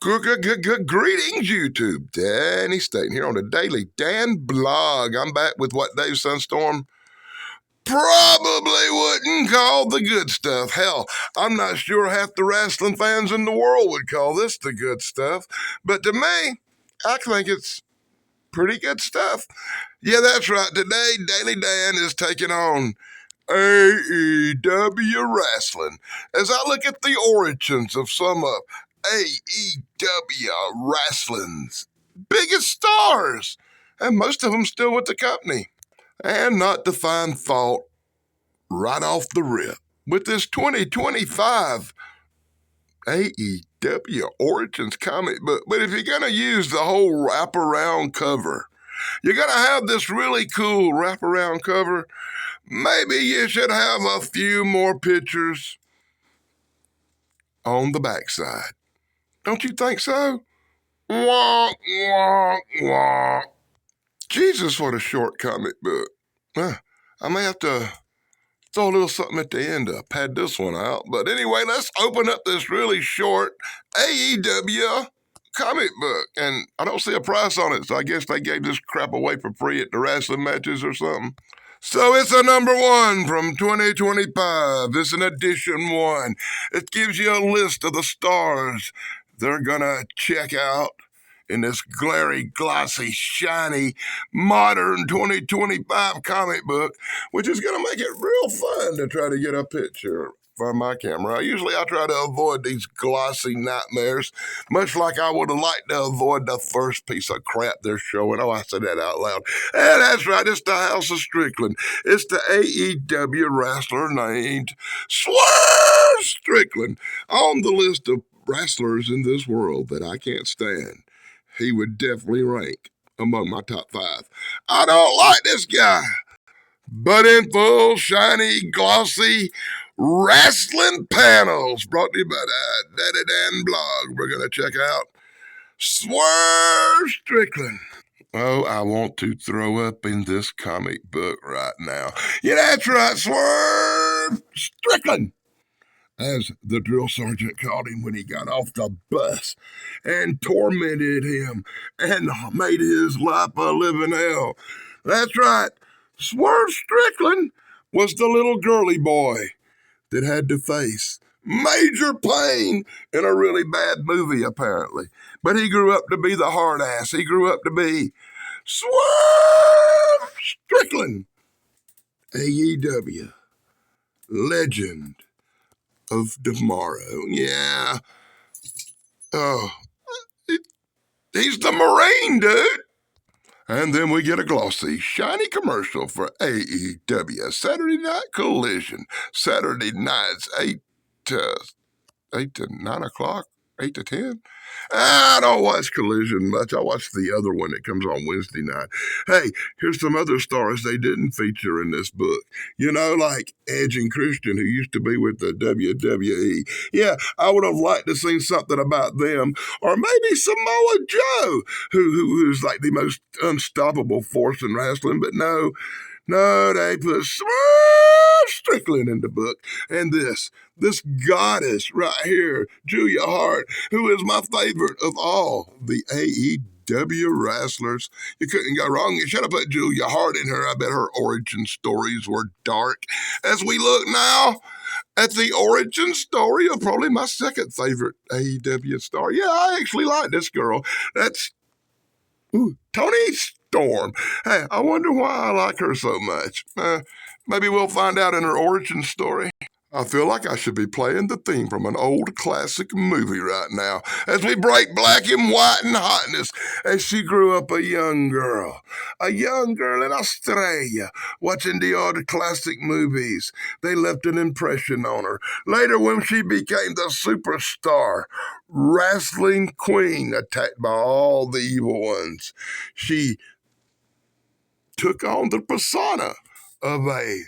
Greetings, YouTube. Danny Staten here on the Daily Dan blog. I'm back with what Dave Sunstorm probably wouldn't call the good stuff. Hell, I'm not sure half the wrestling fans in the world would call this the good stuff. But to me, I think it's pretty good stuff. Yeah, that's right. Today, Daily Dan is taking on AEW wrestling as I look at the origins of some of AEW wrestling's biggest stars, and most of them still with the company. And not to find fault right off the rip with this 2025 AEW Origins comic book. But if you're going to use the whole wraparound cover, you're going to have this really cool wraparound cover. Maybe you should have a few more pictures on the backside. Don't you think so? Wonk, wonk, wonk. Jesus, what a short comic book. I may have to throw a little something at the end to pad this one out. But anyway, let's open up this really short AEW comic book. And I don't see a price on it, so I guess they gave this crap away for free at the wrestling matches or something. So it's a number 1 from 2025. It's an edition 1. It gives you a list of the stars they're gonna check out in this glary, glossy, shiny, modern 2025 comic book, which is going to make it real fun to try to get a picture from my camera. Usually I try to avoid these glossy nightmares, much like I would have liked to avoid the first piece of crap they're showing. Oh, I said that out loud. And that's right, it's the House of Strickland. It's the AEW wrestler named Swerve Strickland on the list of wrestlers in this world that I can't stand. He would definitely rank among my top 5. I don't like this guy, but in full, shiny, glossy wrestling panels brought to you by the Daddy Dan blog, we're going to check out Swerve Strickland. Oh, I want to throw up in this comic book right now. Yeah, that's right, Swerve Strickland, as the drill sergeant called him when he got off the bus and tormented him and made his life a living hell. That's right, Swerve Strickland was the little girly boy that had to face major pain in a really bad movie, apparently. But he grew up to be the hard ass. He grew up to be Swerve Strickland, AEW legend of tomorrow. Yeah. Oh, he's the Marine, dude. And then we get a glossy, shiny commercial for AEW Saturday Night Collision. Saturday nights, 8 to 9 o'clock, 8 to 10. I don't watch Collision much. I watch the other one that comes on Wednesday night. Hey, here's some other stars they didn't feature in this book. You know, like Edge and Christian, who used to be with the WWE. Yeah, I would have liked to see something about them. Or maybe Samoa Joe, who's like the most unstoppable force in wrestling. But no, they put Swerve Strickland in the book. And this goddess right here, Julia Hart, who is my favorite of all the AEW wrestlers. You couldn't go wrong. You should have put Julia Hart in her. I bet her origin stories were dark. As we look now at the origin story of probably my second favorite AEW star. Yeah, I actually like this girl. That's Toni Storm. Hey, I wonder why I like her so much. Maybe we'll find out in her origin story. I feel like I should be playing the theme from an old classic movie right now as we break black and white and hotness as she grew up a young girl in Australia watching the old classic movies. They left an impression on her. Later, when she became the superstar wrestling queen attacked by all the evil ones, she took on the persona of a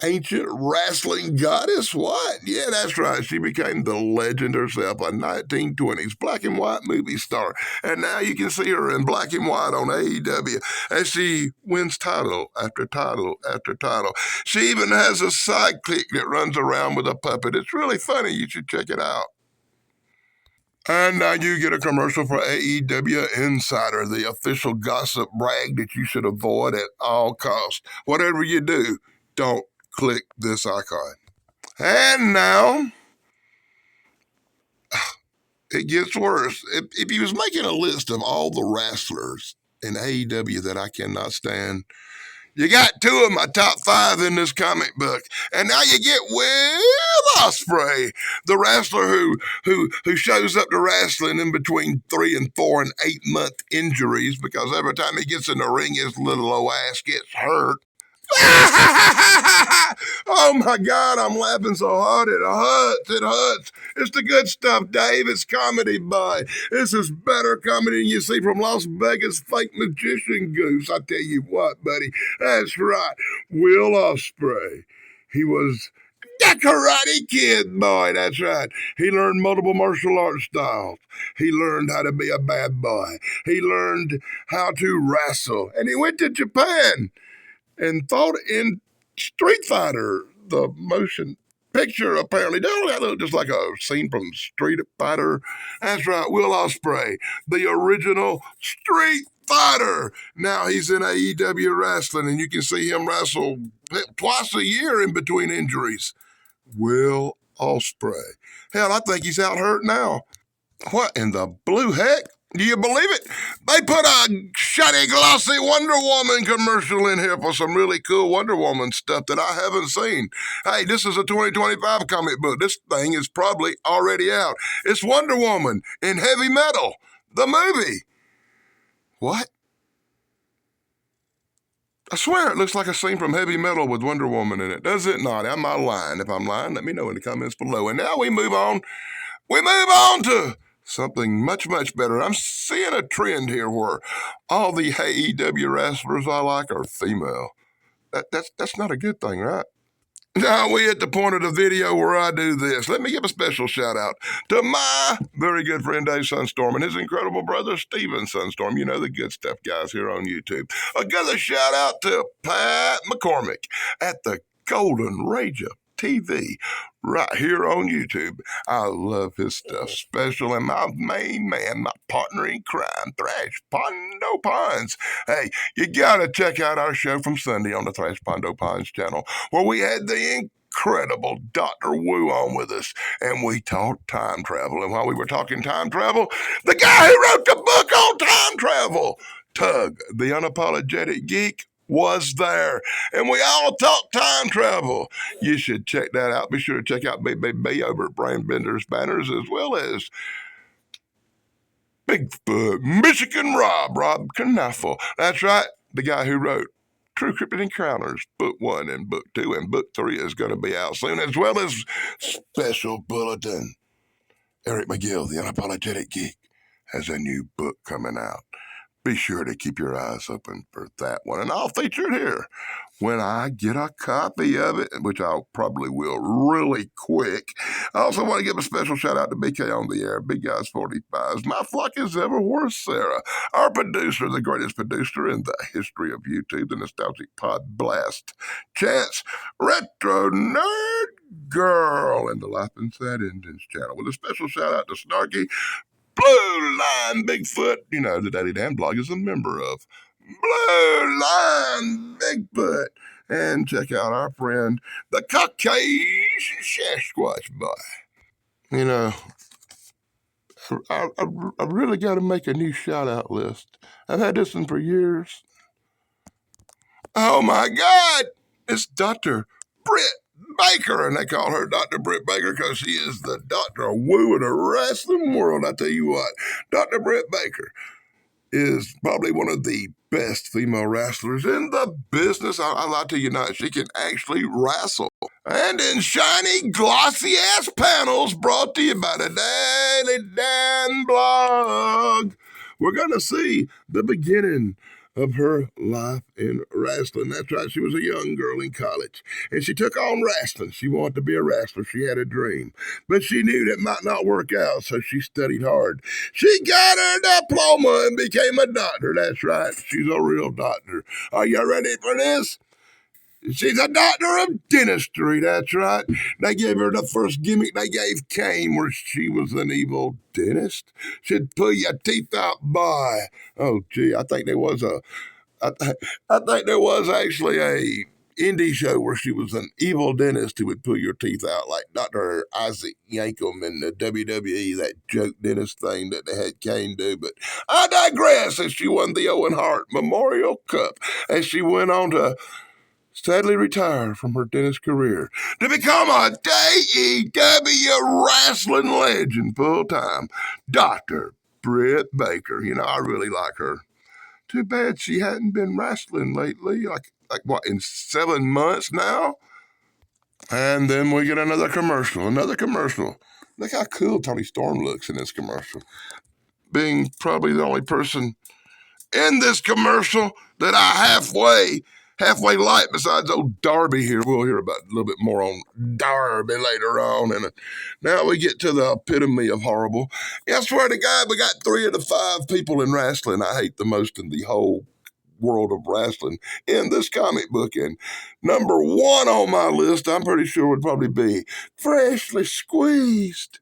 ancient wrestling goddess? What? Yeah, that's right. She became the legend herself, a 1920s black and white movie star. And now you can see her in black and white on AEW as she wins title after title after title. She even has a sidekick that runs around with a puppet. It's really funny. You should check it out. And now you get a commercial for AEW Insider, the official gossip brag that you should avoid at all costs. Whatever you do, don't click this icon. And now it gets worse. If he was making a list of all the wrestlers in AEW that I cannot stand, you got two of my top 5 in this comic book, and now you get Will Ospreay, the wrestler who shows up to wrestling in between 3 and 4 and 8-month injuries because every time he gets in the ring, his little old ass gets hurt. Oh my God, I'm laughing so hard it hurts. It hurts. It's the good stuff, Dave. It's comedy, boy. This is better comedy than you see from Las Vegas fake magician goose. I tell you what, buddy. That's right. Will Ospreay. He was the Karate Kid, boy. That's right. He learned multiple martial arts styles. He learned how to be a bad boy. He learned how to wrestle. And he went to Japan and fought in Street Fighter, the motion picture, apparently. Don't that look just like a scene from Street Fighter? That's right, Will Ospreay, the original Street Fighter. Now he's in AEW wrestling, and you can see him wrestle twice a year in between injuries. Will Ospreay. Hell, I think he's out hurt now. What in the blue heck? Do you believe it? They put a shiny, glossy Wonder Woman commercial in here for some really cool Wonder Woman stuff that I haven't seen. Hey, this is a 2025 comic book. This thing is probably already out. It's Wonder Woman in Heavy Metal, the movie. What? I swear it looks like a scene from Heavy Metal with Wonder Woman in it. Does it not? Am I lying? If I'm lying, let me know in the comments below. And now we move on. We move on to something much, much better. I'm seeing a trend here where all the AEW wrestlers I like are female. That's not a good thing, right? Now we at the point of the video where I do this. Let me give a special shout out to my very good friend Dave Sunstorm and his incredible brother Steven Sunstorm. You know the good stuff guys here on YouTube. I'll give a shout out to Pat McCormick at the Golden Rage of TV right here on YouTube. I love his stuff. Special and my main man, my partner in crime, Thrash Pondo Pines. Hey, you gotta check out our show from Sunday on the Thrash Pondo Pines channel where we had the incredible Dr. Wu on with us, and we talked time travel. And while we were talking time travel, the guy who wrote the book on time travel, Tug, the unapologetic geek, was there. And we all talk time travel. You should check that out. Be sure to check out BBB over at Brain Benders Banners, as well as Bigfoot, Michigan Rob Knaffle. That's right, the guy who wrote True Cryptid Encounters, Book 1 and Book 2, and Book 3 is going to be out soon, as well as Special Bulletin. Eric McGill, the Unapologetic Geek, has a new book coming out. Be sure to keep your eyes open for that one. And I'll feature it here when I get a copy of it, which I probably will really quick. I also want to give a special shout out to BK on the Air, Big Guys 45s, My Flock is Ever Worth Sarah, our producer, the greatest producer in the history of YouTube, the Nostalgic Pod Blast, Chance, Retro Nerd Girl, and the Life Inside Engines channel. With a special shout out to Snarky, Blue Line Bigfoot, you know, the Daddy Dan blog is a member of Blue Line Bigfoot. And check out our friend, the Caucasian Sasquatch Boy. You know, I really got to make a new shout-out list. I've had this one for years. Oh, my God! It's Dr. Britt Baker, and they call her Dr. Britt Baker because she is the Dr. Wu of the wrestling world. I tell you what, Dr. Britt Baker is probably one of the best female wrestlers in the business. I lie to you not, she can actually wrestle. And in shiny, glossy-ass panels brought to you by the Daily Dan blog, we're going to see the beginning of her life in wrestling. That's right, she was a young girl in college, and she took on wrestling. She wanted to be a wrestler. She had a dream, but she knew that might not work out, so she studied hard. She got her diploma and became a doctor. That's right, she's a real doctor. Are you ready for this? She's a doctor of dentistry, that's right. They gave her the first gimmick they gave Kane, where she was an evil dentist. She'd pull your teeth out by. Oh, gee, I, I think there was actually a indie show where she was an evil dentist who would pull your teeth out, like Dr. Isaac Yankum in the WWE, that joke dentist thing that they had Kane do. But I digress, as she won the Owen Hart Memorial Cup, as she went on to sadly retire from her dentist career to become a AEW wrestling legend full time. Dr. Britt Baker. You know, I really like her. Too bad she hadn't been wrestling lately. Like what, in 7 months now? And then we get another commercial. Another commercial. Look how cool Tony Storm looks in this commercial. Being probably the only person in this commercial that I halfway like, besides old Darby here. We'll hear about a little bit more on Darby later on. And now we get to the epitome of horrible. Yeah, I swear to God, we got 3 of the 5 people in wrestling I hate the most in the whole world of wrestling in this comic book. And number 1 on my list, I'm pretty sure, would probably be Freshly Squeezed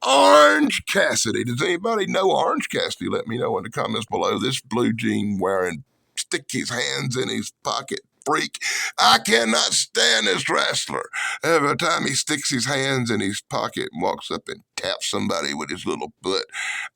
Orange Cassidy. Does anybody know Orange Cassidy? Let me know in the comments below. This blue jean wearing, stick his hands in his pocket freak. I cannot stand this wrestler. Every time he sticks his hands in his pocket and walks up and taps somebody with his little foot,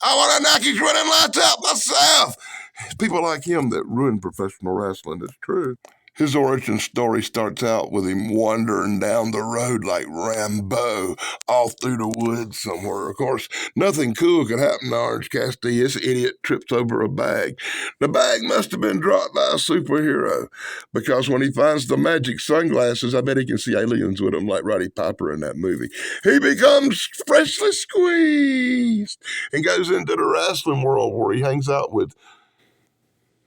I want to knock his running lights out myself. It's people like him that ruin professional wrestling. It's true. His origin story starts out with him wandering down the road like Rambo, off through the woods somewhere. Of course, nothing cool could happen to Orange Cassidy. This idiot trips over a bag. The bag must have been dropped by a superhero, because when he finds the magic sunglasses, I bet he can see aliens with them like Roddy Piper in that movie. He becomes freshly squeezed and goes into the wrestling world, where he hangs out with,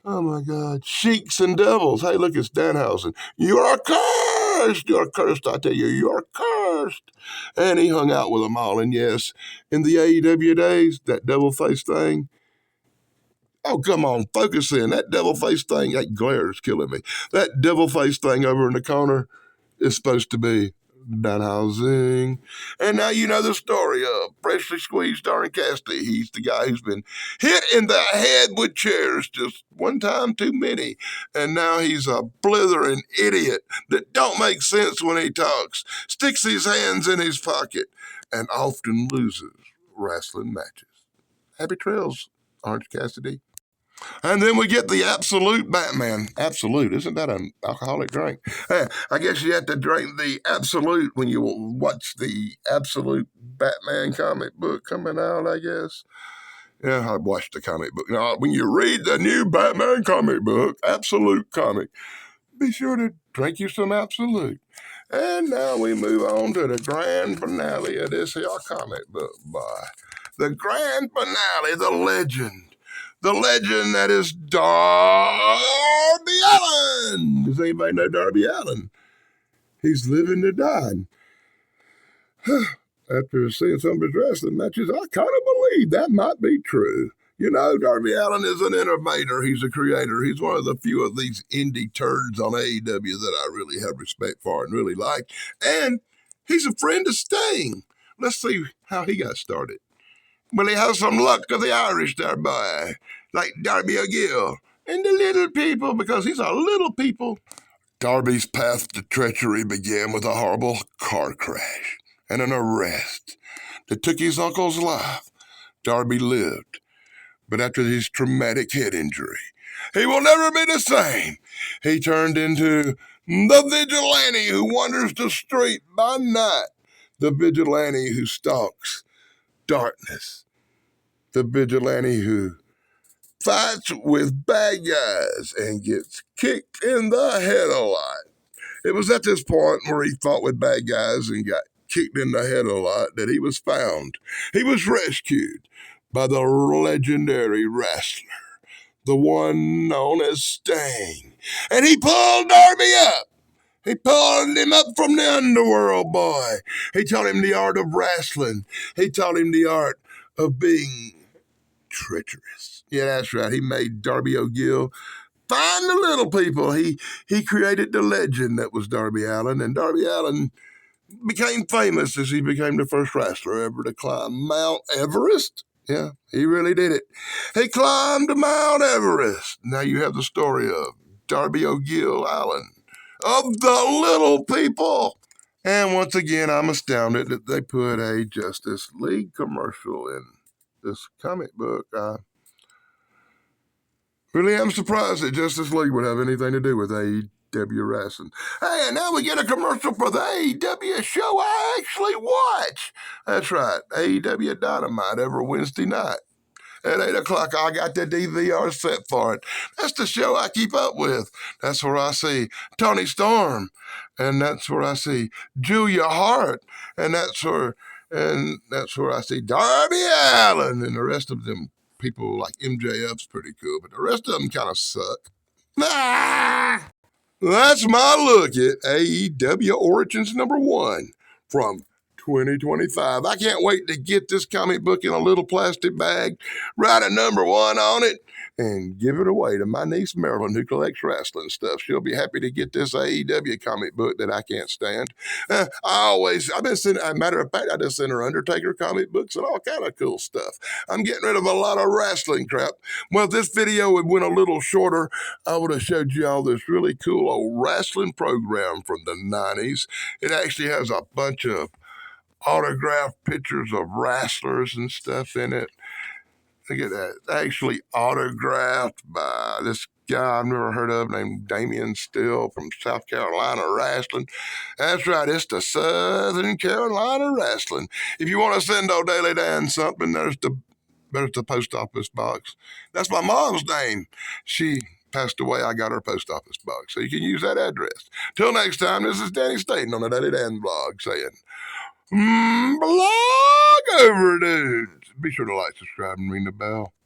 oh my God, sheiks and devils. Hey, look, it's Danhausen. You're cursed. You're cursed, I tell you. You're cursed. And he hung out with them all. And yes, in the AEW days, that devil face thing. Oh, come on, focus in. That devil face thing, that glare is killing me. That devil face thing over in the corner is supposed to be Danhausen. And now you know the story of Freshly Squeezed Orange Cassidy. He's the guy who's been hit in the head with chairs just one time too many. And now he's a blithering idiot that don't make sense when he talks, sticks his hands in his pocket, and often loses wrestling matches. Happy trails, Orange Cassidy. And then we get the Absolute Batman. Absolute, isn't that an alcoholic drink? I guess you have to drink the Absolute when you watch the Absolute Batman comic book coming out, I guess. Yeah, I watched the comic book. Now, when you read the new Batman comic book, Absolute comic, be sure to drink you some Absolute. And now we move on to the grand finale of this here comic book, boy. The grand finale, the legend. The legend that is Darby Allin. Does anybody know Darby Allin? He's living to die. After seeing some of his wrestling matches, I kind of believe that might be true. You know, Darby Allin is an innovator. He's a creator. He's one of the few of these indie turds on AEW that I really have respect for and really like. And he's a friend of Sting. Let's see how he got started. Well, he has some luck of the Irish there, boy, like Darby O'Gill and the little people, because he's a little people. Darby's path to treachery began with a horrible car crash and an arrest that took his uncle's life. Darby lived, but after his traumatic head injury, he will never be the same. He turned into the vigilante who wanders the street by night, the vigilante who stalks darkness, the vigilante who fights with bad guys and gets kicked in the head a lot. It was at this point where he fought with bad guys and got kicked in the head a lot that he was found. He was rescued by the legendary wrestler, the one known as Sting. And he pulled Darby up. He pulled him up from the underworld, boy. He taught him the art of wrestling. He taught him the art of being treacherous. Yeah, that's right. He made Darby O'Gill find the little people. He created the legend that was Darby Allin, and Darby Allin became famous as he became the first wrestler ever to climb Mount Everest. Yeah, he really did it. He climbed Mount Everest. Now you have the story of Darby O'Gill Allen, of the little people. And once again, I'm astounded that they put a Justice League commercial in this comic book. I really am surprised that Justice League would have anything to do with AEW wrestling. Hey, and now we get a commercial for the AEW show I actually watch. That's right, AEW Dynamite every Wednesday night. At 8 o'clock, I got the DVR set for it. That's the show I keep up with. That's where I see Toni Storm, and that's where I see Julia Hart, and that's where I see Darby Allin, and the rest of them people like MJF's pretty cool, but the rest of them kind of suck. Ah! That's my look at AEW Origins #1 from 2025. I can't wait to get this comic book in a little plastic bag, write a #1 on it, and give it away to my niece Marilyn, who collects wrestling stuff. She'll be happy to get this AEW comic book that I can't stand. I've been sending, as a matter of fact, I just sent her Undertaker comic books and all kind of cool stuff. I'm getting rid of a lot of wrestling crap. Well, if this video would went a little shorter, I would have showed you all this really cool old wrestling program from the 90s. It actually has a bunch of autographed pictures of wrestlers and stuff in it. Look at that. It's actually autographed by this guy I've never heard of named Damian Still from South Carolina Wrestling. That's right, it's the Southern Carolina Wrestling. If you want to send old Daily Dan something, there's the post office box. That's my mom's name. She passed away. I got her post office box, so you can use that address. Till next time, this is Danny Staten on the Daily Dan blog saying, blog over, dudes. Be sure to like, subscribe, and ring the bell.